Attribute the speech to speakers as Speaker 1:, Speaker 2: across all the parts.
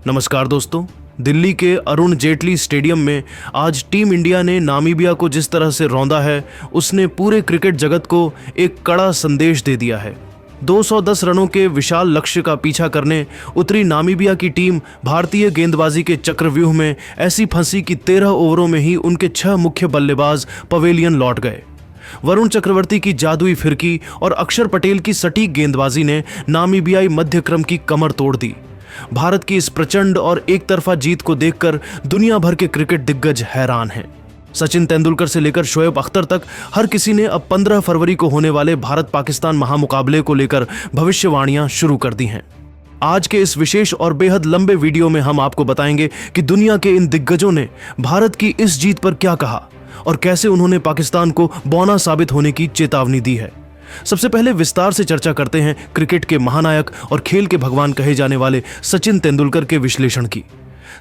Speaker 1: नमस्कार दोस्तों। दिल्ली के अरुण जेटली स्टेडियम में आज टीम इंडिया ने नामीबिया को जिस तरह से रौंदा है, उसने पूरे क्रिकेट जगत को एक कड़ा संदेश दे दिया है। 210 रनों के विशाल लक्ष्य का पीछा करने उतरी नामीबिया की टीम भारतीय गेंदबाजी के चक्रव्यूह में ऐसी फंसी कि 13 ओवरों में ही उनके 6 मुख्य बल्लेबाज पवेलियन लौट गए। वरुण चक्रवर्ती की जादुई फिरकी और अक्षर पटेल की सटीक गेंदबाजी ने नामीबियाई मध्यक्रम की कमर तोड़ दी। भारत की इस प्रचंड और एक तरफा जीत को देखकर दुनिया भर के क्रिकेट दिग्गज हैरान हैं। सचिन तेंदुलकर से लेकर शोएब अख्तर तक हर किसी ने अब 15 फरवरी को होने वाले भारत पाकिस्तान महामुकाबले को लेकर भविष्यवाणियां शुरू कर दी हैं। आज के इस विशेष और बेहद लंबे वीडियो में हम आपको बताएंगे कि दुनिया के इन दिग्गजों ने भारत की इस जीत पर क्या कहा और कैसे उन्होंने पाकिस्तान को बौना साबित होने की चेतावनी दी है। सबसे पहले विस्तार से चर्चा करते हैं क्रिकेट के महानायक और खेल के भगवान कहे जाने वाले सचिन तेंदुलकर के विश्लेषण की।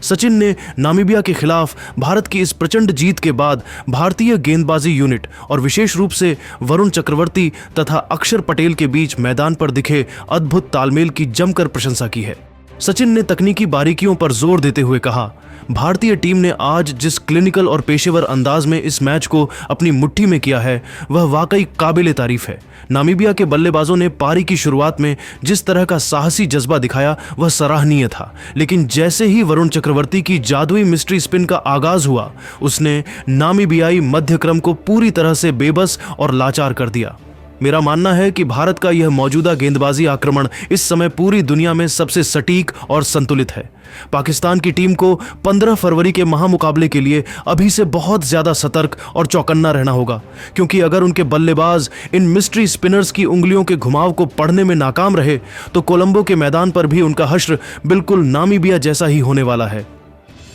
Speaker 1: सचिन ने नामीबिया के खिलाफ भारत की इस प्रचंड जीत के बाद भारतीय गेंदबाजी यूनिट और विशेष रूप से वरुण चक्रवर्ती तथा अक्षर पटेल के बीच मैदान पर दिखे अद्भुत तालमेल की जमकर प्रशंसा की है। सचिन ने तकनीकी बारीकियों पर जोर देते हुए कहा, भारतीय टीम ने आज जिस क्लिनिकल और पेशेवर अंदाज में इस मैच को अपनी मुट्ठी में किया है, वह वाकई काबिले तारीफ है। नामीबिया के बल्लेबाजों ने पारी की शुरुआत में जिस तरह का साहसी जज्बा दिखाया, वह सराहनीय था। लेकिन जैसे ही वरुण चक्रवर्ती की जादुई मिस्ट्री स्पिन का आगाज हुआ, उसने नामीबियाई मध्यक्रम को पूरी तरह से बेबस और लाचार कर दिया। मेरा मानना है कि भारत का यह मौजूदा गेंदबाजी आक्रमण इस समय पूरी दुनिया में सबसे सटीक और संतुलित है। पाकिस्तान की टीम को 15 फरवरी के महामुकाबले के लिए अभी से बहुत ज्यादा सतर्क और चौकन्ना रहना होगा, क्योंकि अगर उनके बल्लेबाज इन मिस्ट्री स्पिनर्स की उंगलियों के घुमाव को पढ़ने में नाकाम रहे तो कोलंबो के मैदान पर भी उनका हश्र बिल्कुल नामीबिया जैसा ही होने वाला है।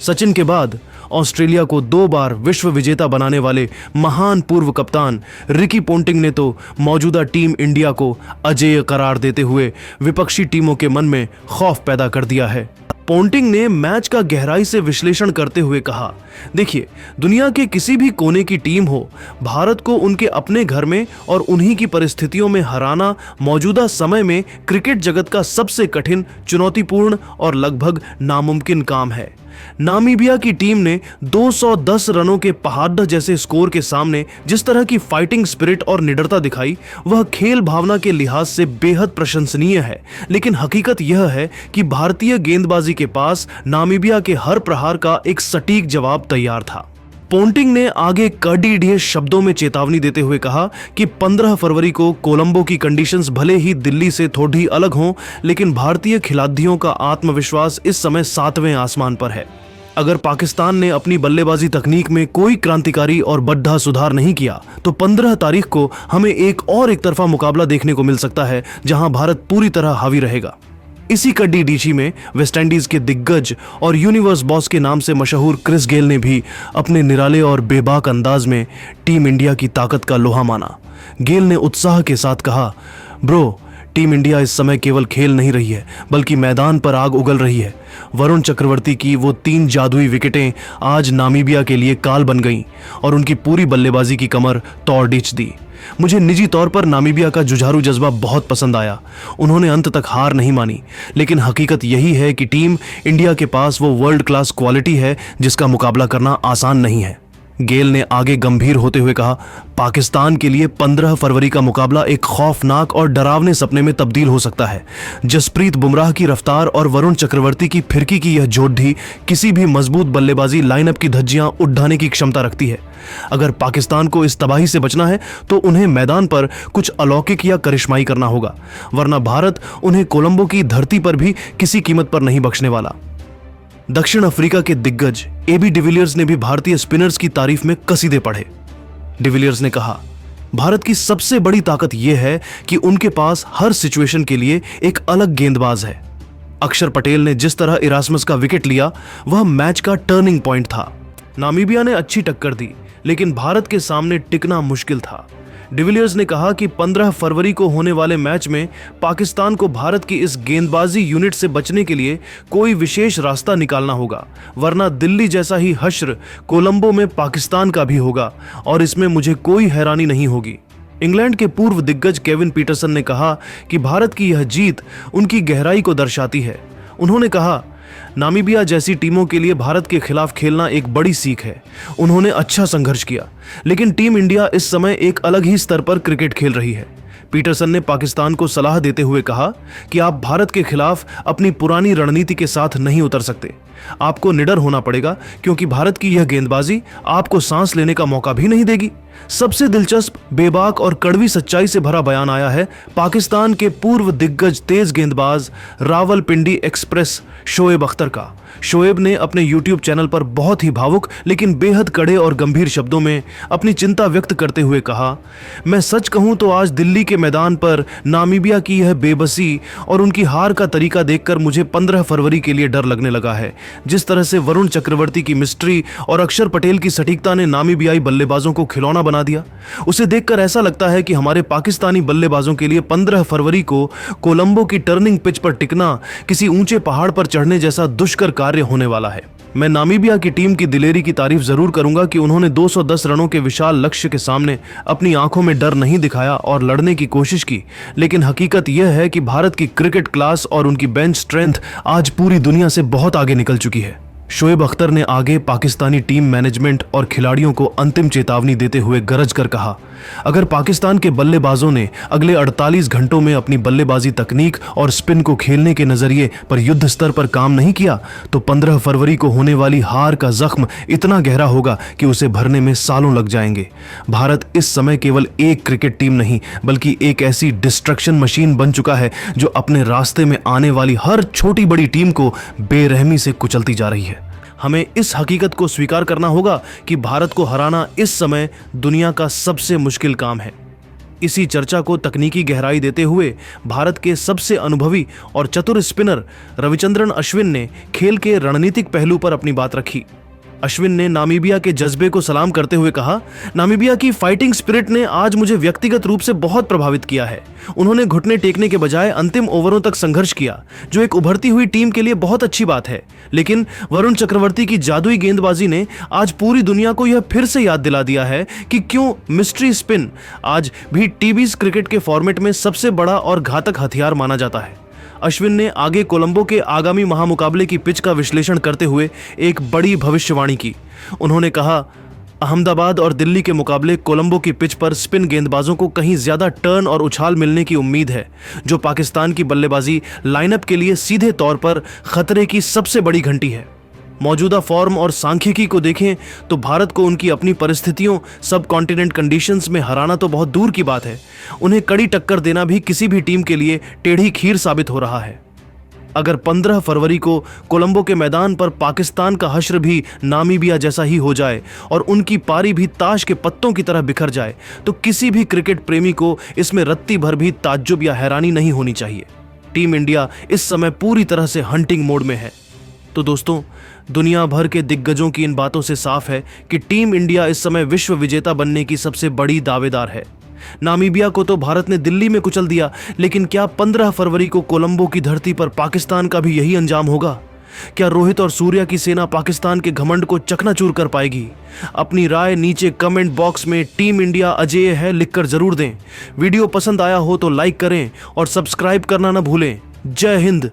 Speaker 1: सचिन के बाद ऑस्ट्रेलिया को 2 बार विश्व विजेता बनाने वाले महान पूर्व कप्तान रिकी पोंटिंग ने तो मौजूदा टीम इंडिया को अजेय करार देते हुए विपक्षी टीमों के मन में खौफ पैदा कर दिया है। पोंटिंग ने मैच का गहराई से विश्लेषण करते हुए कहा, देखिए, दुनिया के किसी भी कोने की टीम हो, भारत को उनके अपने घर में और उन्हीं की परिस्थितियों में हराना मौजूदा समय में क्रिकेट जगत का सबसे कठिन, चुनौतीपूर्ण और लगभग नामुमकिन काम है। नामीबिया की टीम ने 210 रनों के पहाड़ जैसे स्कोर के सामने जिस तरह की फाइटिंग स्पिरिट और निडरता दिखाई, वह खेल भावना के लिहाज से बेहद प्रशंसनीय है। लेकिन हकीकत यह है कि भारतीय गेंदबाजी के पास नामीबिया के हर प्रहार का एक सटीक जवाब तैयार था। पोंटिंग ने आगे कड़ीढ़ शब्दों में चेतावनी देते हुए कहा कि 15 फरवरी को कोलंबो की कंडीशंस भले ही दिल्ली से थोड़ी अलग हों, लेकिन भारतीय खिलाड़ियों का आत्मविश्वास इस समय 7वें आसमान पर है। अगर पाकिस्तान ने अपनी बल्लेबाजी तकनीक में कोई क्रांतिकारी और बड़ा सुधार नहीं किया तो 15 तारीख को हमें एक तरफा मुकाबला देखने को मिल सकता है, जहां भारत पूरी तरह हावी रहेगा। इसी कड्डी डीची में वेस्टइंडीज के दिग्गज और यूनिवर्स बॉस के नाम से मशहूर क्रिस गेल ने भी अपने निराले और बेबाक अंदाज में टीम इंडिया की ताकत का लोहा माना। गेल ने उत्साह के साथ कहा, ब्रो, टीम इंडिया इस समय केवल खेल नहीं रही है, बल्कि मैदान पर आग उगल रही है। वरुण चक्रवर्ती की वो 3 जादुई विकेटें आज नामीबिया के लिए काल बन गईं और उनकी पूरी बल्लेबाजी की कमर तोड़ डीच दी। मुझे निजी तौर पर नामीबिया का जुझारू जज्बा बहुत पसंद आया। उन्होंने अंत तक हार नहीं मानी, लेकिन हकीकत यही है कि टीम इंडिया के पास वो वर्ल्ड क्लास क्वालिटी है जिसका मुकाबला करना आसान नहीं है। गेल ने आगे गंभीर होते हुए कहा, पाकिस्तान के लिए 15 फरवरी का मुकाबला एक खौफनाक और डरावने सपने में तब्दील हो सकता है। जसप्रीत बुमराह की रफ्तार और वरुण चक्रवर्ती की फिरकी की यह जोड़ी किसी भी मजबूत बल्लेबाजी लाइनअप की धज्जियां उठाने की क्षमता रखती है। अगर पाकिस्तान को इस तबाही से बचना है तो उन्हें मैदान पर कुछ अलौकिक या करिश्माई करना होगा, वरना भारत उन्हें कोलंबो की धरती पर भी किसी कीमत पर नहीं बख्शने वाला। दक्षिण अफ्रीका के दिग्गज एबी डिविलियर्स ने भी भारतीय स्पिनर्स की तारीफ में कसीदे पढ़े। डिविलियर्स ने कहा, भारत की सबसे बड़ी ताकत यह है कि उनके पास हर सिचुएशन के लिए एक अलग गेंदबाज है। अक्षर पटेल ने जिस तरह इरास्मस का विकेट लिया, वह मैच का टर्निंग पॉइंट था। नामीबिया ने अच्छी टक्कर दी, लेकिन भारत के सामने टिकना मुश्किल था। डिविलियर्स ने कहा कि 15 फरवरी को होने वाले मैच में पाकिस्तान को भारत की इस गेंदबाजी यूनिट से बचने के लिए कोई विशेष रास्ता निकालना होगा, वरना दिल्ली जैसा ही हश्र कोलंबो में पाकिस्तान का भी होगा और इसमें मुझे कोई हैरानी नहीं होगी। इंग्लैंड के पूर्व दिग्गज केविन पीटरसन ने कहा कि भारत की यह जीत उनकी गहराई को दर्शाती है। उन्होंने कहा नामीबिया जैसी टीमों के लिए भारत के खिलाफ खेलना एक बड़ी सीख है। उन्होंने अच्छा संघर्ष किया, लेकिन टीम इंडिया इस समय एक अलग ही स्तर पर क्रिकेट खेल रही है। पीटरसन ने पाकिस्तान को सलाह देते हुए कहा कि आप भारत के खिलाफ अपनी पुरानी रणनीति के साथ नहीं उतर सकते। आपको निडर होना पड़ेगा, क्योंकि भारत की यह गेंदबाजी आपको सांस लेने का मौका भी नहीं देगी। सबसे दिलचस्प, बेबाक और कड़वी सच्चाई से भरा बयान आया है पाकिस्तान के पूर्व दिग्गज तेज गेंदबाज रावलपिंडी एक्सप्रेस शोएब अख्तर का। शोएब ने अपने YouTube चैनल पर बहुत ही भावुक लेकिन बेहद कड़े और गंभीर शब्दों में अपनी चिंता व्यक्त करते हुए कहा, मैं सच कहूं तो आज दिल्ली के मैदान पर नामीबिया की यह बेबसी और उनकी हार का तरीका देखकर मुझे 15 फरवरी के लिए डर लगने लगा है। जिस तरह से वरुण चक्रवर्ती की मिस्ट्री और अक्षर पटेल की सटीकता ने नामीबियाई बल्लेबाजों को खिलौना बना दिया, उसे देखकर ऐसा लगता है कि हमारे पाकिस्तानी बल्लेबाजों के लिए 15 फरवरी को कोलंबो की टर्निंग पिच पर टिकना किसी ऊंचे पहाड़ पर चढ़ने जैसा दुष्कर कार्य होने वाला है। मैं नामीबिया की टीम की दिलेरी की तारीफ जरूर करूंगा कि उन्होंने 210 रनों के विशाल लक्ष्य के सामने अपनी आंखों में डर नहीं दिखाया और लड़ने की कोशिश की। लेकिन हकीकत यह है कि भारत की क्रिकेट क्लास और उनकी बेंच स्ट्रेंथ आज पूरी दुनिया से बहुत आगे निकल चुकी है। शोएब अख्तर ने आगे पाकिस्तानी टीम मैनेजमेंट और खिलाड़ियों को अंतिम चेतावनी देते हुए गरज कर कहा, अगर पाकिस्तान के बल्लेबाजों ने अगले 48 घंटों में अपनी बल्लेबाजी तकनीक और स्पिन को खेलने के नजरिए पर युद्ध स्तर पर काम नहीं किया तो 15 फरवरी को होने वाली हार का जख्म इतना गहरा होगा कि उसे भरने में सालों लग जाएंगे। भारत इस समय केवल एक क्रिकेट टीम नहीं बल्कि एक ऐसी डिस्ट्रक्शन मशीन बन चुका है जो अपने रास्ते में आने वाली हर छोटी बड़ी टीम को बेरहमी से कुचलती जा रही है। हमें इस हकीकत को स्वीकार करना होगा कि भारत को हराना इस समय दुनिया का सबसे मुश्किल काम है। इसी चर्चा को तकनीकी गहराई देते हुए भारत के सबसे अनुभवी और चतुर स्पिनर रविचंद्रन अश्विन ने खेल के रणनीतिक पहलू पर अपनी बात रखी। अश्विन ने नामीबिया के जज्बे को सलाम करते हुए कहा, नामीबिया की फाइटिंग स्पिरिट ने आज मुझे व्यक्तिगत रूप से बहुत प्रभावित किया है। उन्होंने घुटने टेकने के बजाय अंतिम ओवरों तक संघर्ष किया, जो एक उभरती हुई टीम के लिए बहुत अच्छी बात है। लेकिन वरुण चक्रवर्ती की जादुई गेंदबाजी ने आज पूरी दुनिया को यह फिर से याद दिला दिया है कि क्यों मिस्ट्री स्पिन आज भी टीबीज क्रिकेट के फॉर्मेट में सबसे बड़ा और घातक हथियार माना जाता है। अश्विन ने आगे कोलंबो के आगामी महामुकाबले की पिच का विश्लेषण करते हुए एक बड़ी भविष्यवाणी की। उन्होंने कहा, अहमदाबाद और दिल्ली के मुकाबले कोलंबो की पिच पर स्पिन गेंदबाजों को कहीं ज्यादा टर्न और उछाल मिलने की उम्मीद है, जो पाकिस्तान की बल्लेबाजी लाइनअप के लिए सीधे तौर पर खतरे की सबसे बड़ी घंटी है। मौजूदा फॉर्म और सांख्यिकी को देखें तो भारत को उनकी अपनी परिस्थितियों सब कॉन्टिनेंट कंडीशंस में हराना तो बहुत दूर की बात है, उन्हें कड़ी टक्कर देना भी किसी भी टीम के लिए टेढ़ी खीर साबित हो रहा है। अगर 15 फरवरी को कोलंबो के मैदान पर पाकिस्तान का हश्र भी नामीबिया जैसा ही हो जाए और उनकी पारी भी ताश के पत्तों की तरह बिखर जाए तो किसी भी क्रिकेट प्रेमी को इसमें रत्ती भर भी ताज्जुब या हैरानी नहीं होनी चाहिए। टीम इंडिया इस समय पूरी तरह से हंटिंग मोड में है। तो दोस्तों, दुनिया भर के दिग्गजों की इन बातों से साफ है कि टीम इंडिया इस समय विश्व विजेता बनने की सबसे बड़ी दावेदार है। नामीबिया को तो भारत ने दिल्ली में कुचल दिया, लेकिन क्या 15 फरवरी को कोलंबो की धरती पर पाकिस्तान का भी यही अंजाम होगा? क्या रोहित और सूर्या की सेना पाकिस्तान के घमंड को चकनाचूर कर पाएगी? अपनी राय नीचे कमेंट बॉक्स में टीम इंडिया अजेय है लिखकर जरूर दें। वीडियो पसंद आया हो तो लाइक करें और सब्सक्राइब करना न भूलें। जय हिंद।